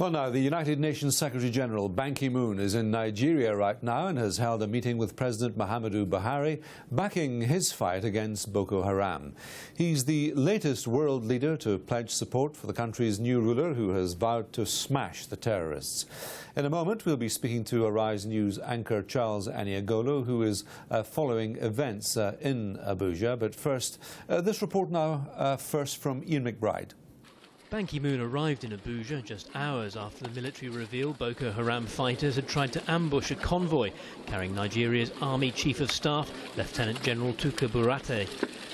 Well, now, the United Nations Secretary-General Ban Ki-moon is in Nigeria right now and has held a meeting with President Mohammadu Buhari, backing his fight against Boko Haram. He's the latest world leader to pledge support for the country's new ruler, who has vowed to smash the terrorists. In a moment, we'll be speaking to Arise News anchor Charles Aniagolo, who is following events in Abuja. But first, this report now, first from Ian McBride. Ban Ki-moon arrived in Abuja just hours after the military revealed Boko Haram fighters had tried to ambush a convoy carrying Nigeria's Army Chief of Staff, Lieutenant General Tukur Buratai.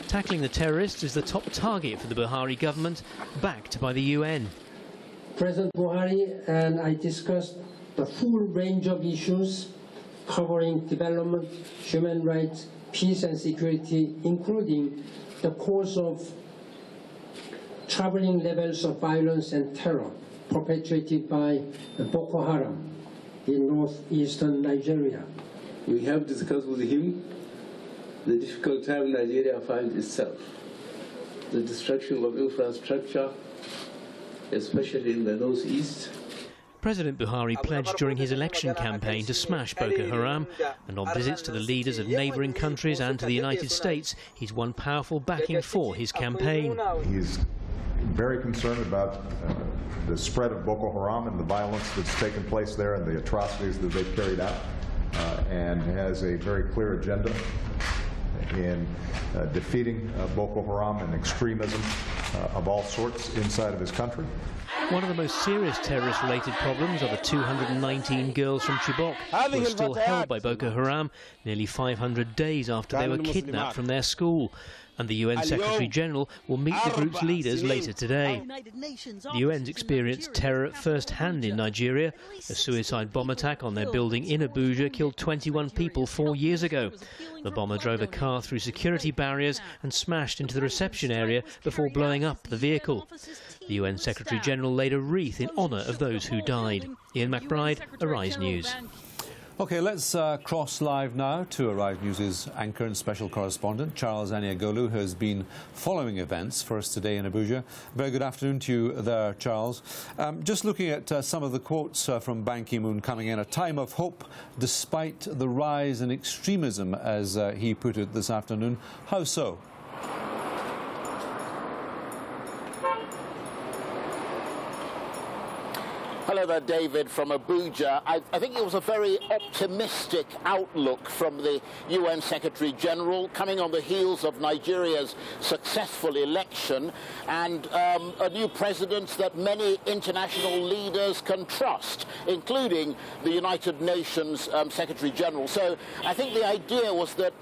Tackling the terrorists is the top target for the Buhari government, backed by the UN. President Buhari and I discussed the full range of issues covering development, human rights, peace and security, including the cause of troubling levels of violence and terror perpetrated by Boko Haram in northeastern Nigeria. We have discussed with him the difficult time Nigeria finds itself, the destruction of infrastructure, especially in the northeast. President Buhari pledged during his election campaign to smash Boko Haram, and on visits to the leaders of neighbouring countries and to the United States, he's won powerful backing for his campaign. He's very concerned about the spread of Boko Haram and the violence that's taken place there and the atrocities that they've carried out, and has a very clear agenda in defeating Boko Haram and extremism of all sorts inside of his country. One of the most serious terrorist-related problems are the 219 girls from Chibok who are still held by Boko Haram nearly 500 days after they were kidnapped from their school. And the UN Secretary-General will meet the group's leaders later today. The UN's experienced terror first-hand in Nigeria. A suicide bomb attack on their building in Abuja killed 21 people 4 years ago. The bomber drove a car through security barriers and smashed into the reception area before blowing up the vehicle. The UN Secretary-General laid a wreath in honour of those who died. Ian McBride, Arise News. OK, let's cross live now to Arise News' anchor and special correspondent, Charles Aniagolo, who has been following events for us today in Abuja. Very good afternoon to you there, Charles. Just looking at some of the quotes from Ban Ki-moon coming in, a time of hope despite the rise in extremism, as he put it this afternoon. How so? Hello there, David, from Abuja. I think it was a very optimistic outlook from the UN Secretary-General, coming on the heels of Nigeria's successful election and a new president that many international leaders can trust, including the United Nations Secretary-General. So I think the idea was that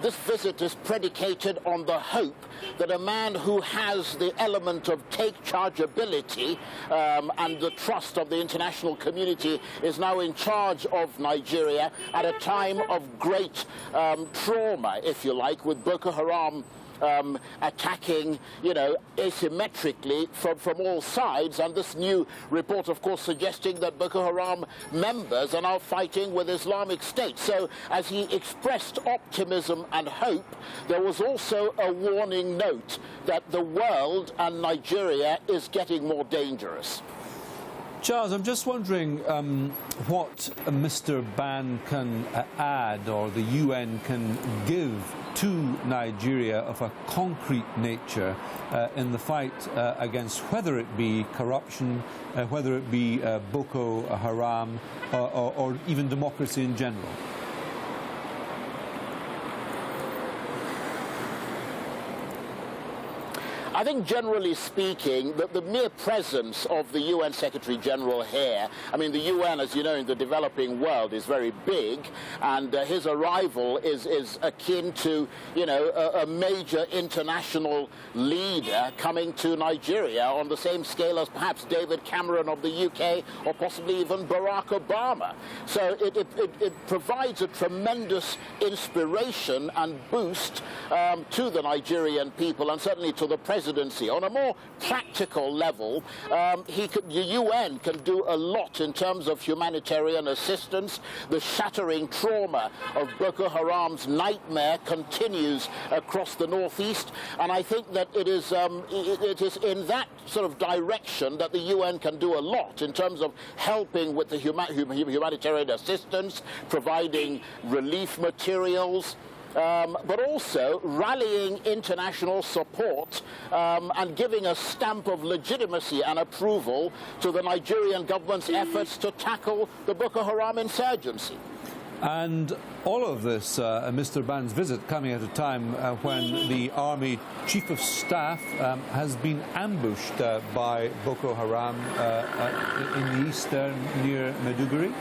this visit is predicated on the hope that a man who has the element of take-charge ability and the trust of the international community is now in charge of Nigeria at a time of great trauma, if you like, with Boko Haram attacking, asymmetrically from all sides, and this new report, of course, suggesting that Boko Haram members are now fighting with Islamic State. So, as he expressed optimism and hope, there was also a warning note that the world and Nigeria is getting more dangerous. Charles, I'm just wondering what Mr. Ban can add, or the UN can give to Nigeria of a concrete nature in the fight against, whether it be corruption, whether it be Boko Haram, or even democracy in general. I think, generally speaking, that the mere presence of the UN Secretary-General here, I mean, the UN, as you know, in the developing world is very big, and his arrival is akin to, a major international leader coming to Nigeria on the same scale as perhaps David Cameron of the UK or possibly even Barack Obama. So it provides a tremendous inspiration and boost to the Nigerian people, and certainly to the President presidency. On a more practical level, the UN can do a lot in terms of humanitarian assistance. The shattering trauma of Boko Haram's nightmare continues across the northeast, and I think that it is in that sort of direction that the UN can do a lot in terms of helping with the humanitarian assistance, providing relief materials, but also rallying international support and giving a stamp of legitimacy and approval to the Nigerian government's efforts to tackle the Boko Haram insurgency. And all of this, Mr. Ban's visit, coming at a time when the Army Chief of Staff has been ambushed by Boko Haram in the east near Maiduguri.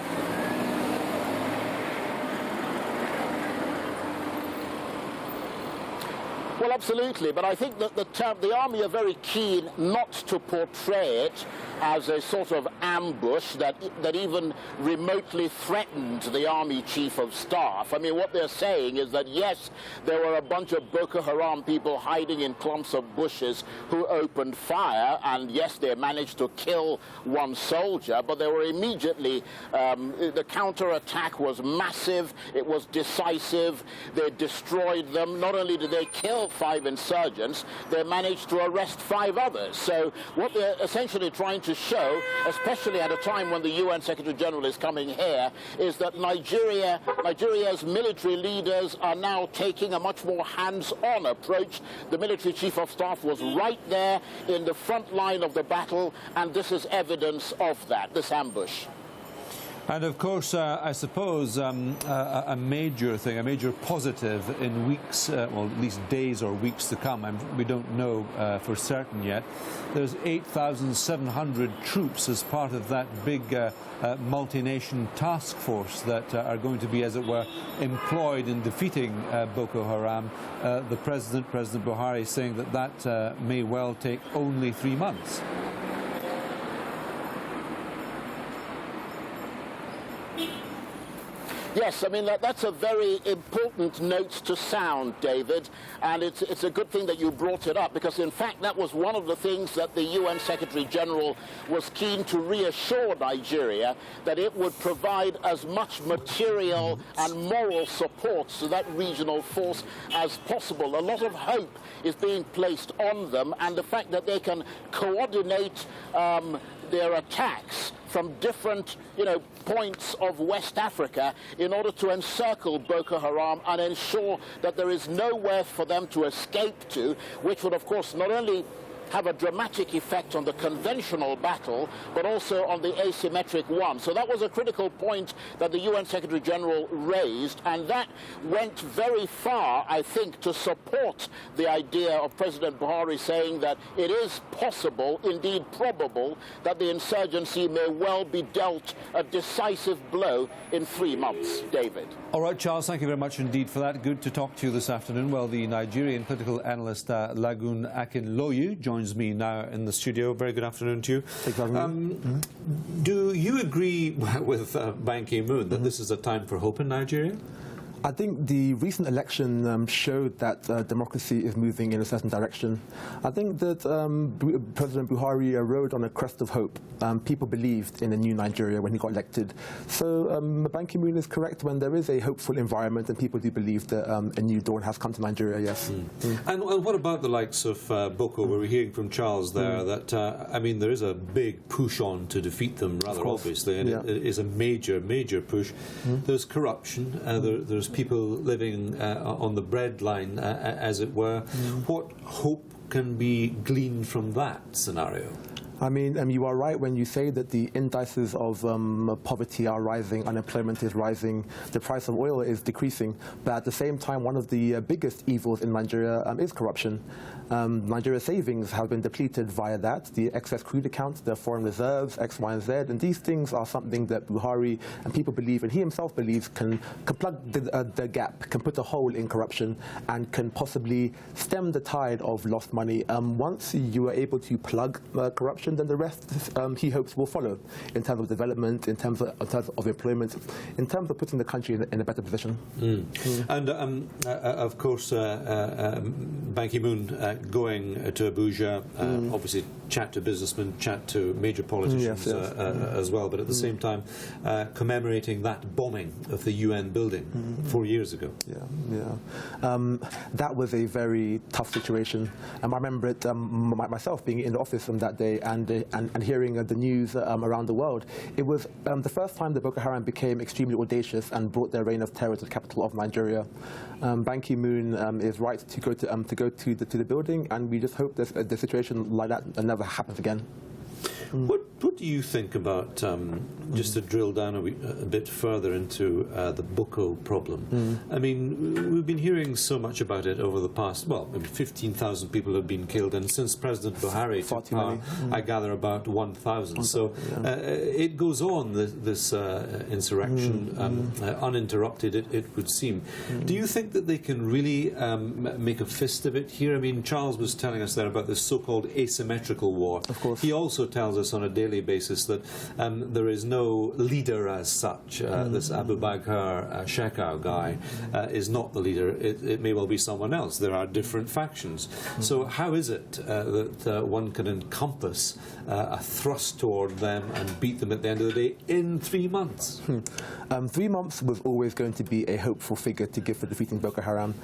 Well, absolutely, but I think that the Army are very keen not to portray it as a sort of ambush that even remotely threatened the Army Chief of Staff. I mean, what they're saying is that, yes, there were a bunch of Boko Haram people hiding in clumps of bushes who opened fire, and yes, they managed to kill one soldier, but they were immediately, the counterattack was massive, it was decisive, they destroyed them. Not only did they kill 5 insurgents, they managed to arrest 5 others. So what they're essentially trying to show, especially at a time when the UN Secretary General is coming here, is that Nigeria's military leaders are now taking a much more hands-on approach. The military chief of staff was right there in the front line of the battle, and this is evidence of that, this ambush. And of course, I suppose a major thing, a major positive in weeks, well, at least days or weeks to come, we don't know for certain yet. There's 8,700 troops as part of that big multi-nation task force that are going to be, as it were, employed in defeating Boko Haram. The President Buhari, saying that may well take only 3 months. Yes, I mean, that's a very important note to sound, David, and it's a good thing that you brought it up, because in fact that was one of the things that the UN Secretary General was keen to reassure Nigeria, that it would provide as much material and moral support to that regional force as possible. A lot of hope is being placed on them, and the fact that they can coordinate their attacks from different, points of West Africa in order to encircle Boko Haram and ensure that there is nowhere for them to escape to, which would, of course, not only have a dramatic effect on the conventional battle, but also on the asymmetric one. So that was a critical point that the UN Secretary General raised, and that went very far, I think, to support the idea of President Buhari saying that it is possible, indeed probable, that the insurgency may well be dealt a decisive blow in 3 months. David. All right, Charles, thank you very much indeed for that. Good to talk to you this afternoon. Well, the Nigerian political analyst Lagun Akinloye joins me now in the studio. Very good afternoon to you. Do you agree with Ban Ki-moon that this is a time for hope in Nigeria? I think the recent election showed that democracy is moving in a certain direction. I think that President Buhari rode on a crest of hope. People believed in a new Nigeria when he got elected. So Ban Ki-moon is correct when there is a hopeful environment and people do believe that a new dawn has come to Nigeria, yes. And what about the likes of Boko? We were hearing from Charles there that, I mean, there is a big push on to defeat them, rather obviously, and it is a major, major push. There's corruption, there's people living on the breadline, as it were. What hope can be gleaned from that scenario? I mean, you are right when you say that the indices of poverty are rising, unemployment is rising, the price of oil is decreasing. But at the same time, one of the biggest evils in Nigeria is corruption. Nigeria's savings have been depleted via that, the excess crude account, the foreign reserves, X, Y, and Z. And these things are something that Buhari and people believe, and he himself believes, can plug the gap, can put a hole in corruption, and can possibly stem the tide of lost money. Once you are able to plug corruption, situation, then the rest he hopes will follow in terms of development, in terms of employment, in terms of putting the country in a better position. And of course, Ban Ki-moon going to Abuja, obviously chat to businessmen, chat to major politicians as well, but at the same time commemorating that bombing of the UN building 4 years ago. That was a very tough situation. I remember it myself being in the office on that day and hearing the news around the world. It was the first time that Boko Haram became extremely audacious and brought their reign of terror to the capital of Nigeria. Ban Ki-moon is right to go to the building, and we just hope that the situation like that never happens again. What do you think about, just to drill down a bit further into the Boko problem? I mean, we've been hearing so much about it over the past, well, maybe 15,000 people have been killed, and since President Buhari took power, I gather about 1,000. So it goes on, this insurrection, uninterrupted, it would seem. Do you think that they can really make a fist of it here? I mean, Charles was telling us there about this so-called asymmetrical war. Of course. He also tells us on a daily basis that there is no leader as such. This Abu Bakr Shekau guy is not the leader. It may well be someone else. There are different factions. So how is it that one can encompass a thrust toward them and beat them at the end of the day in 3 months? 3 months was always going to be a hopeful figure to give for defeating Boko Haram.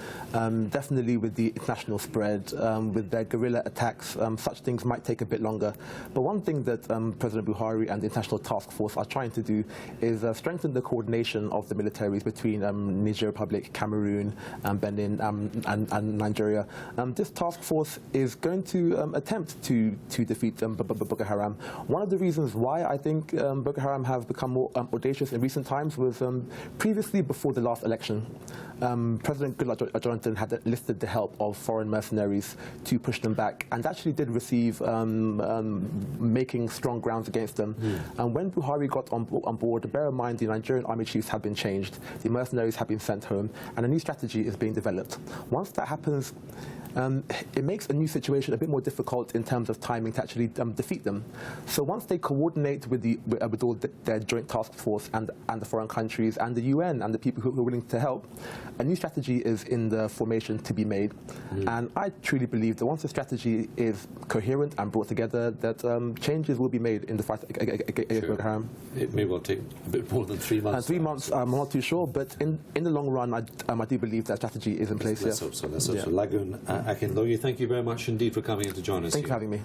Definitely with the international spread, with their guerrilla attacks, such things might take a bit longer. But one thing that President Buhari and the International Task Force are trying to do is strengthen the coordination of the militaries between Niger Republic, Cameroon, Benin, and Nigeria. This task force is going to attempt to defeat Boko Haram. One of the reasons why I think Boko Haram have become more audacious in recent times was previously, before the last election, President Goodluck Jonathan had enlisted the help of foreign mercenaries to push them back, and actually did receive making strong grounds against them. And when Buhari got on board, bear in mind the Nigerian army chiefs have been changed, the mercenaries have been sent home, and a new strategy is being developed. Once that happens, it makes a new situation a bit more difficult in terms of timing to actually defeat them. So once they coordinate with all their joint task force and the foreign countries and the UN and the people who are willing to help, a new strategy is in the formation to be made. And I truly believe that once the strategy is coherent and brought together, that changes will be made in the fight against Boko Haram. It may well take a bit more than 3 months. 3 months, I'm not too sure, but in the long run, I do believe that strategy is in place. Let's hope so. Let's hope so. Lagun Akinloye, thank you very much indeed for coming in to join us. Thank you for having me.